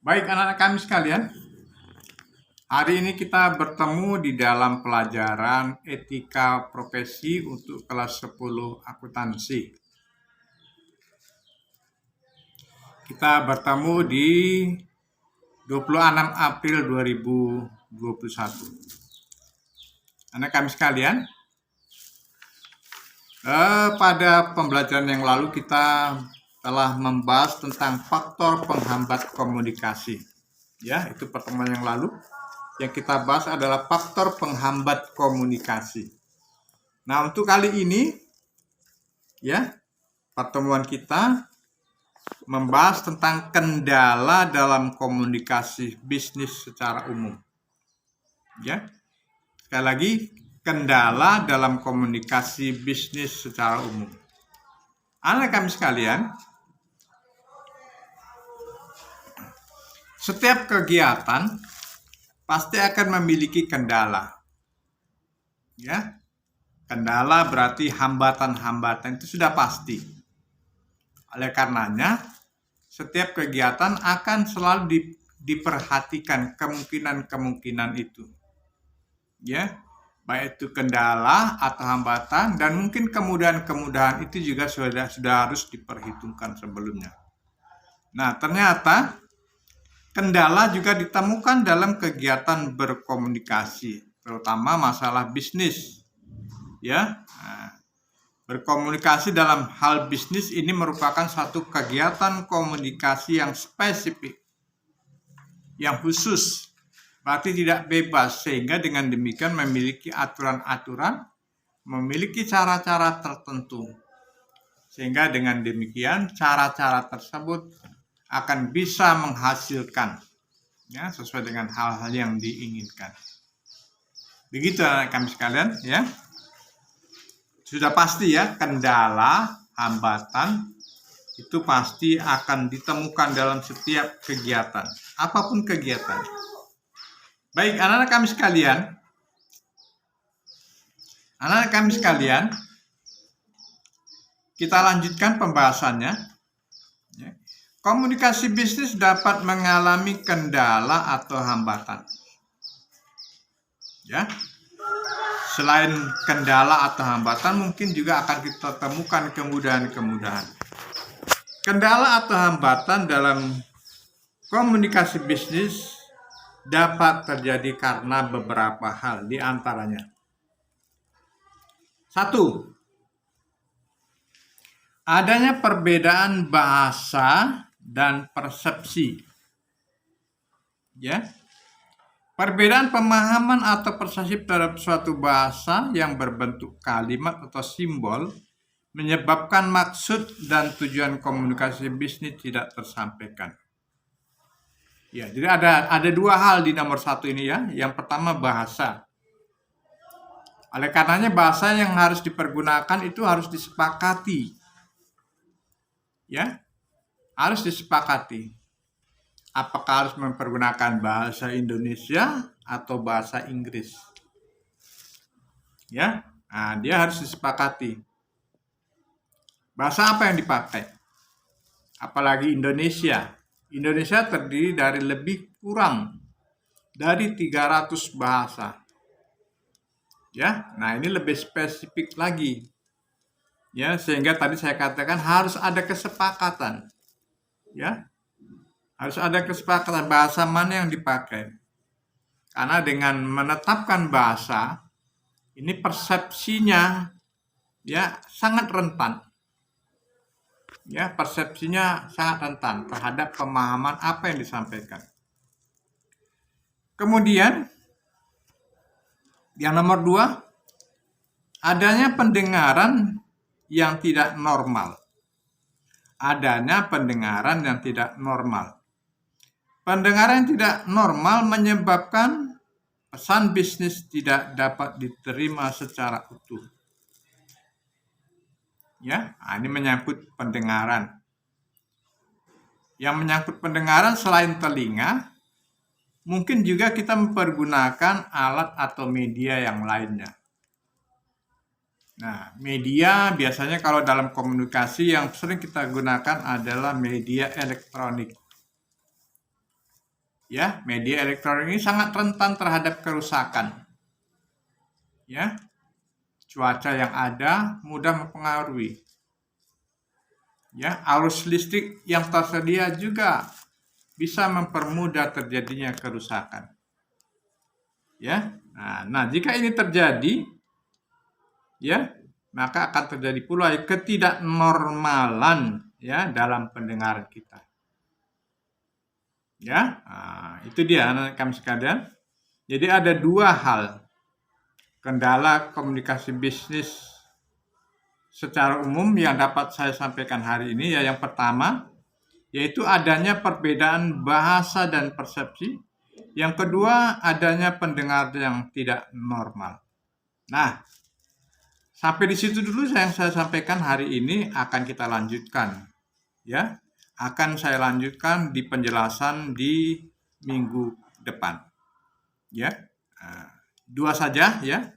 Baik anak-anak kami sekalian, hari ini kita bertemu di dalam pelajaran etika profesi untuk kelas 10 akuntansi. Kita bertemu di 26 April 2021. Anak kami sekalian, pada pembelajaran yang lalu kita telah membahas tentang faktor penghambat komunikasi. Ya, itu pertemuan yang lalu. Yang kita bahas adalah faktor penghambat komunikasi. Nah, untuk kali ini, ya, pertemuan kita membahas tentang kendala dalam komunikasi bisnis secara umum. Ya, sekali lagi, kendala dalam komunikasi bisnis secara umum. Anak kami sekalian, setiap kegiatan pasti akan memiliki kendala. Ya, kendala berarti hambatan-hambatan, itu sudah pasti. Oleh karenanya, setiap kegiatan akan selalu diperhatikan kemungkinan-kemungkinan itu. Ya, baik itu kendala atau hambatan, dan mungkin kemudahan-kemudahan itu juga sudah harus diperhitungkan sebelumnya. Nah, ternyata kendala juga ditemukan dalam kegiatan berkomunikasi, terutama masalah bisnis. Ya, berkomunikasi dalam hal bisnis ini merupakan satu kegiatan komunikasi yang spesifik, yang khusus, berarti tidak bebas, sehingga dengan demikian memiliki aturan-aturan, memiliki cara-cara tertentu, sehingga dengan demikian cara-cara tersebut akan bisa menghasilkan, ya, sesuai dengan hal-hal yang diinginkan. Begitu anak kami sekalian, ya. Sudah pasti ya, kendala, hambatan itu pasti akan ditemukan dalam setiap kegiatan, apapun kegiatan. Baik anak-anak kami sekalian, kita lanjutkan pembahasannya. Komunikasi bisnis dapat mengalami kendala atau hambatan. Ya. Selain kendala atau hambatan, mungkin juga akan kita temukan kemudahan-kemudahan. Kendala atau hambatan dalam komunikasi bisnis dapat terjadi karena beberapa hal, di antaranya. 1. Adanya perbedaan bahasa dan persepsi. Ya. Perbedaan pemahaman atau persepsi terhadap suatu bahasa yang berbentuk kalimat atau simbol menyebabkan maksud dan tujuan komunikasi bisnis tidak tersampaikan. Ya, jadi ada dua hal di nomor 1 ini ya. Yang pertama bahasa. Oleh karenanya bahasa yang harus dipergunakan itu harus disepakati. Ya, harus disepakati. Apakah harus mempergunakan bahasa Indonesia atau bahasa Inggris? Ya, nah, dia harus disepakati. Bahasa apa yang dipakai? Apalagi Indonesia. Indonesia terdiri dari lebih kurang dari 300 bahasa. Ya, nah ini lebih spesifik lagi. Ya, sehingga tadi saya katakan harus ada kesepakatan. Ya. Harus ada kesepakatan bahasa mana yang dipakai. Karena dengan menetapkan bahasa, ini persepsinya ya sangat rentan. Ya, persepsinya sangat rentan terhadap pemahaman apa yang disampaikan. Kemudian, yang nomor 2, adanya pendengaran yang tidak normal. Adanya pendengaran yang tidak normal. Pendengaran yang tidak normal menyebabkan pesan bisnis tidak dapat diterima secara utuh. Ya, ini menyangkut pendengaran. Yang menyangkut pendengaran selain telinga, mungkin juga kita mempergunakan alat atau media yang lainnya. Nah, media biasanya kalau dalam komunikasi yang sering kita gunakan adalah media elektronik. Ya, media elektronik ini sangat rentan terhadap kerusakan. Ya, cuaca yang ada mudah mempengaruhi. Ya, arus listrik yang tersedia juga bisa mempermudah terjadinya kerusakan. Ya, nah jika ini terjadi, ya, maka akan terjadi pula ketidaknormalan ya dalam pendengaran kita. Ya, itu dia anak kami sekalian. Jadi ada dua hal kendala komunikasi bisnis secara umum yang dapat saya sampaikan hari ini. Ya, yang pertama yaitu adanya perbedaan bahasa dan persepsi. Yang kedua adanya pendengar yang tidak normal. Nah, sampai di situ dulu yang saya sampaikan hari ini. Akan kita lanjutkan, ya. Akan saya lanjutkan di penjelasan di minggu depan. Ya, dua saja ya.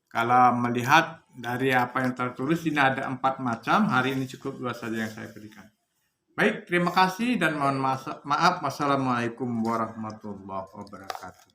Kalau melihat dari apa yang tertulis ini ada 4 macam. Hari ini cukup 2 saja yang saya berikan. Baik, terima kasih dan mohon maaf. Wassalamualaikum warahmatullahi wabarakatuh.